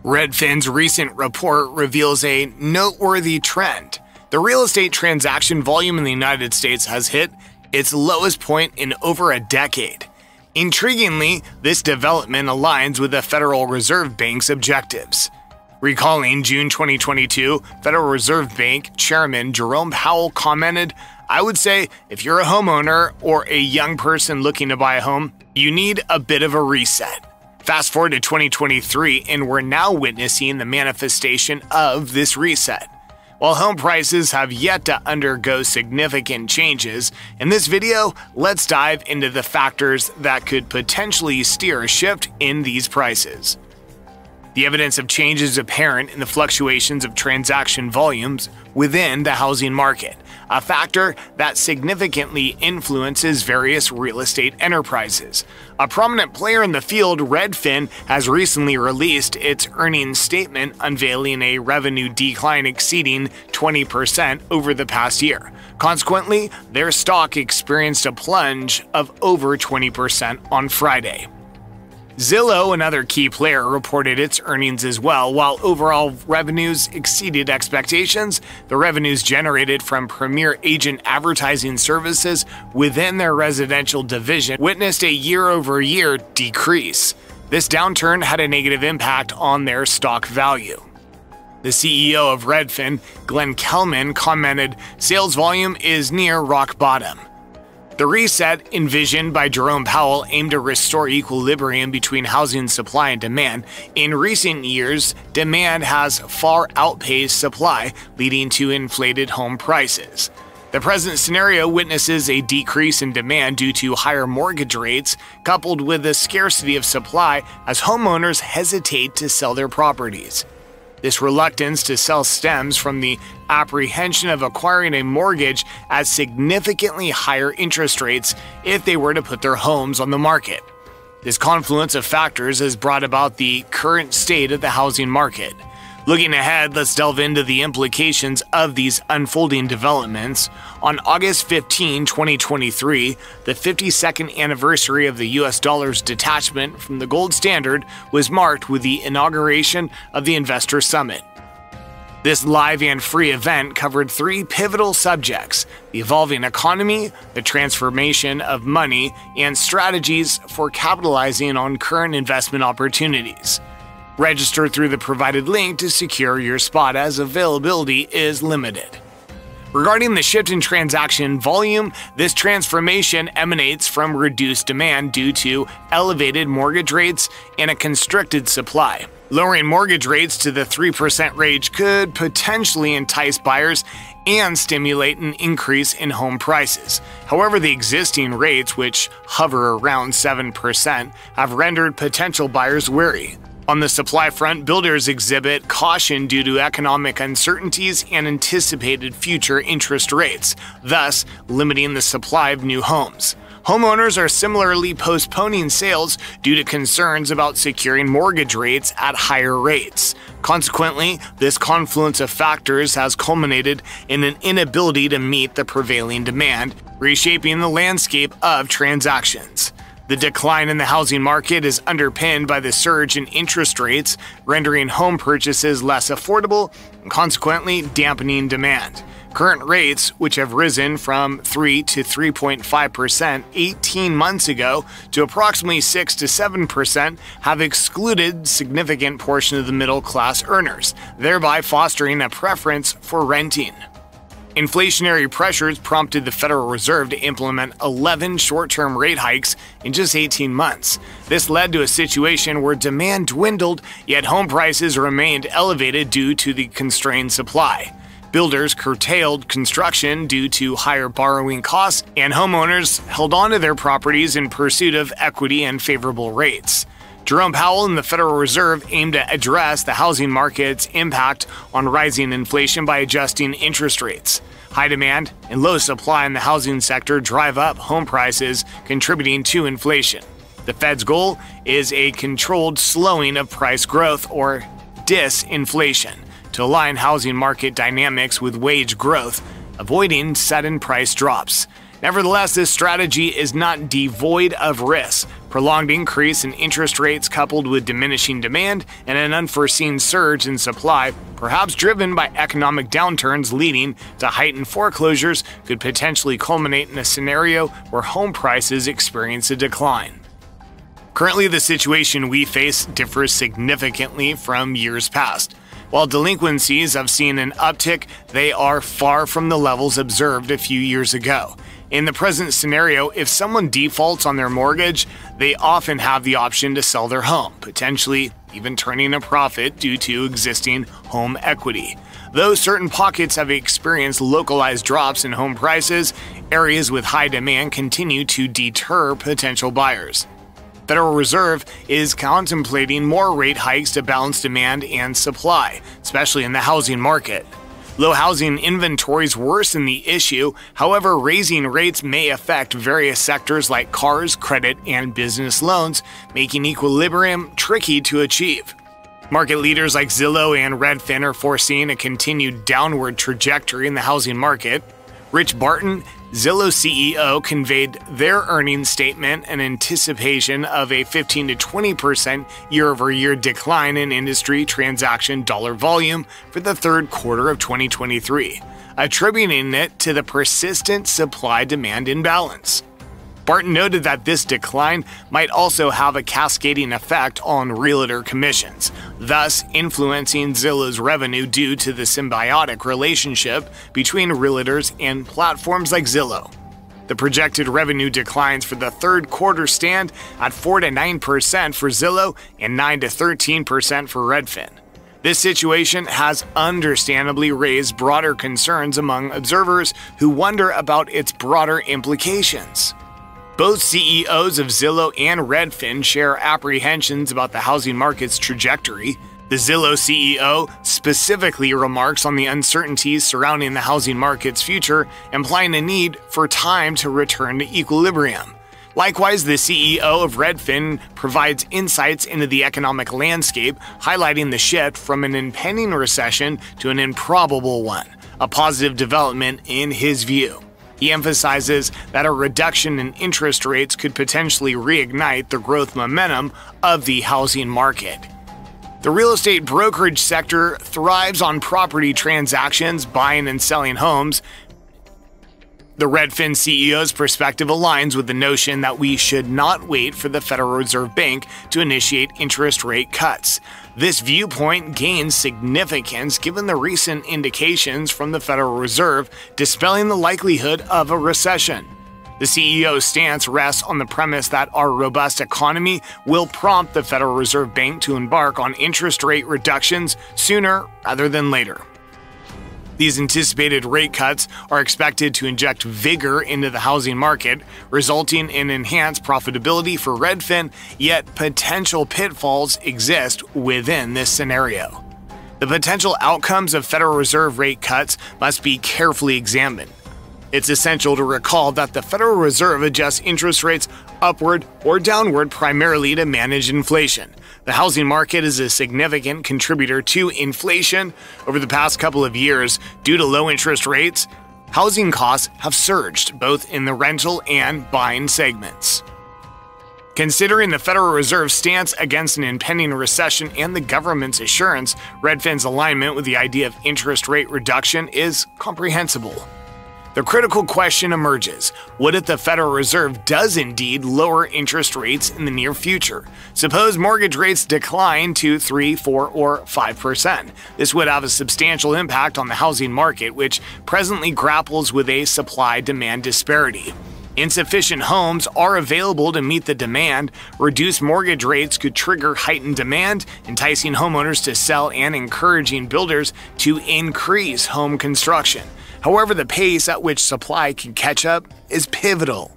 Redfin's recent report reveals a noteworthy trend. The real estate transaction volume in the United States has hit its lowest point in over a decade. Intriguingly, this development aligns with the Federal Reserve Bank's objectives. Recalling June 2022, Federal Reserve Bank Chairman Jerome Powell commented, "I would say if you're a homeowner or a young person looking to buy a home, you need a bit of a reset." Fast forward to 2023, and we're now witnessing the manifestation of this reset. While home prices have yet to undergo significant changes, in this video, let's dive into the factors that could potentially steer a shift in these prices. The evidence of change is apparent in the fluctuations of transaction volumes within the housing market, a factor that significantly influences various real estate enterprises. A prominent player in the field, Redfin, has recently released its earnings statement unveiling a revenue decline exceeding 20% over the past year. Consequently, their stock experienced a plunge of over 20% on Friday. Zillow, another key player, reported its earnings as well. While overall revenues exceeded expectations, the revenues generated from premier agent advertising services within their residential division witnessed a year-over-year decrease. This downturn had a negative impact on their stock value. The CEO of Redfin, Glenn Kelman, commented, "Sales volume is near rock bottom." The reset envisioned by Jerome Powell aimed to restore equilibrium between housing supply and demand. In recent years, demand has far outpaced supply, leading to inflated home prices. The present scenario witnesses a decrease in demand due to higher mortgage rates, coupled with the scarcity of supply as homeowners hesitate to sell their properties. This reluctance to sell stems from the apprehension of acquiring a mortgage at significantly higher interest rates if they were to put their homes on the market. This confluence of factors has brought about the current state of the housing market. Looking ahead, let's delve into the implications of these unfolding developments. On August 15, 2023, the 52nd anniversary of the US dollar's detachment from the gold standard was marked with the inauguration of the Investor Summit. This live and free event covered three pivotal subjects: the evolving economy, the transformation of money, and strategies for capitalizing on current investment opportunities. Register through the provided link to secure your spot, as availability is limited. Regarding the shift in transaction volume, this transformation emanates from reduced demand due to elevated mortgage rates and a constricted supply. Lowering mortgage rates to the 3% range could potentially entice buyers and stimulate an increase in home prices. However, the existing rates, which hover around 7%, have rendered potential buyers wary. On the supply front, builders exhibit caution due to economic uncertainties and anticipated future interest rates, thus limiting the supply of new homes. Homeowners are similarly postponing sales due to concerns about securing mortgage rates at higher rates. Consequently, this confluence of factors has culminated in an inability to meet the prevailing demand, reshaping the landscape of transactions. The decline in the housing market is underpinned by the surge in interest rates, rendering home purchases less affordable and consequently dampening demand. Current rates, which have risen from 3 to 3.5% 18 months ago to approximately 6 to 7%, have excluded significant portion of the middle-class earners, thereby fostering a preference for renting. Inflationary pressures prompted the Federal Reserve to implement 11 short-term rate hikes in just 18 months. This led to a situation where demand dwindled, yet home prices remained elevated due to the constrained supply. Builders curtailed construction due to higher borrowing costs, and homeowners held onto their properties in pursuit of equity and favorable rates. Jerome Powell and the Federal Reserve aim to address the housing market's impact on rising inflation by adjusting interest rates. High demand and low supply in the housing sector drive up home prices, contributing to inflation. The Fed's goal is a controlled slowing of price growth, or disinflation, to align housing market dynamics with wage growth, avoiding sudden price drops. Nevertheless, this strategy is not devoid of risks. Prolonged increase in interest rates coupled with diminishing demand and an unforeseen surge in supply, perhaps driven by economic downturns leading to heightened foreclosures, could potentially culminate in a scenario where home prices experience a decline. Currently, the situation we face differs significantly from years past. While delinquencies have seen an uptick, they are far from the levels observed a few years ago. In the present scenario, if someone defaults on their mortgage, they often have the option to sell their home, potentially even turning a profit due to existing home equity. Though certain pockets have experienced localized drops in home prices, areas with high demand continue to deter potential buyers. Federal Reserve is contemplating more rate hikes to balance demand and supply, especially in the housing market. Low housing inventories worsen the issue. However, raising rates may affect various sectors like cars, credit, and business loans, making equilibrium tricky to achieve. Market leaders like Zillow and Redfin are foreseeing a continued downward trajectory in the housing market. Rich Barton, Zillow CEO, conveyed their earnings statement in anticipation of a 15 to 20% year-over-year decline in industry transaction dollar volume for the third quarter of 2023, attributing it to the persistent supply-demand imbalance. Barton noted that this decline might also have a cascading effect on realtor commissions, thus influencing Zillow's revenue due to the symbiotic relationship between realtors and platforms like Zillow. The projected revenue declines for the third quarter stand at 4 to 9% for Zillow and 9 to 13% for Redfin. This situation has understandably raised broader concerns among observers who wonder about its broader implications. Both CEOs of Zillow and Redfin share apprehensions about the housing market's trajectory. The Zillow CEO specifically remarks on the uncertainties surrounding the housing market's future, implying a need for time to return to equilibrium. Likewise, the CEO of Redfin provides insights into the economic landscape, highlighting the shift from an impending recession to an improbable one, a positive development in his view. He emphasizes that a reduction in interest rates could potentially reignite the growth momentum of the housing market. The real estate brokerage sector thrives on property transactions, buying and selling homes. The Redfin CEO's perspective aligns with the notion that we should not wait for the Federal Reserve Bank to initiate interest rate cuts. This viewpoint gains significance given the recent indications from the Federal Reserve dispelling the likelihood of a recession. The CEO's stance rests on the premise that our robust economy will prompt the Federal Reserve Bank to embark on interest rate reductions sooner rather than later. These anticipated rate cuts are expected to inject vigor into the housing market, resulting in enhanced profitability for Redfin, yet potential pitfalls exist within this scenario. The potential outcomes of Federal Reserve rate cuts must be carefully examined. It's essential to recall that the Federal Reserve adjusts interest rates upward or downward primarily to manage inflation. The housing market is a significant contributor to inflation. Over the past couple of years, due to low interest rates, housing costs have surged both in the rental and buying segments. Considering the Federal Reserve's stance against an impending recession and the government's assurance, Redfin's alignment with the idea of interest rate reduction is comprehensible. The critical question emerges: what if the Federal Reserve does indeed lower interest rates in the near future? Suppose mortgage rates decline to 3, 4, or 5%. This would have a substantial impact on the housing market, which presently grapples with a supply-demand disparity. Insufficient homes are available to meet the demand. Reduced mortgage rates could trigger heightened demand, enticing homeowners to sell and encouraging builders to increase home construction. However, the pace at which supply can catch up is pivotal.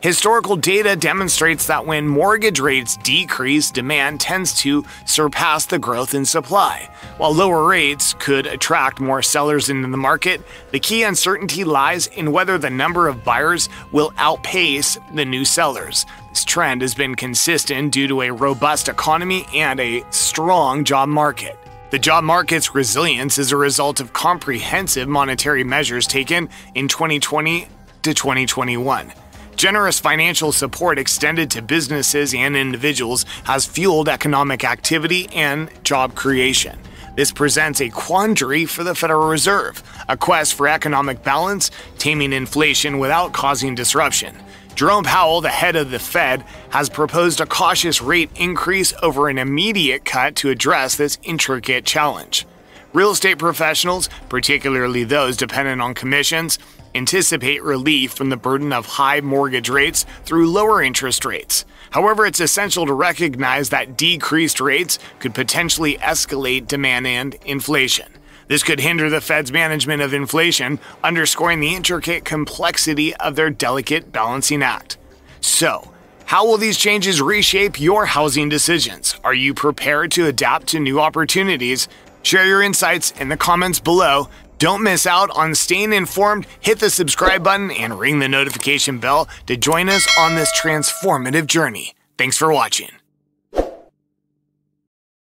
Historical data demonstrates that when mortgage rates decrease, demand tends to surpass the growth in supply. While lower rates could attract more sellers into the market, the key uncertainty lies in whether the number of buyers will outpace the new sellers. This trend has been consistent due to a robust economy and a strong job market. The job market's resilience is a result of comprehensive monetary measures taken in 2020 to 2021. Generous financial support extended to businesses and individuals has fueled economic activity and job creation. This presents a quandary for the Federal Reserve, a quest for economic balance, taming inflation without causing disruption. Jerome Powell, the head of the Fed, has proposed a cautious rate increase over an immediate cut to address this intricate challenge. Real estate professionals, particularly those dependent on commissions, anticipate relief from the burden of high mortgage rates through lower interest rates. However, it's essential to recognize that decreased rates could potentially escalate demand and inflation. This could hinder the Fed's management of inflation, underscoring the intricate complexity of their delicate balancing act. So, how will these changes reshape your housing decisions? Are you prepared to adapt to new opportunities? Share your insights in the comments below. Don't miss out on staying informed. Hit the subscribe button and ring the notification bell to join us on this transformative journey. Thanks for watching.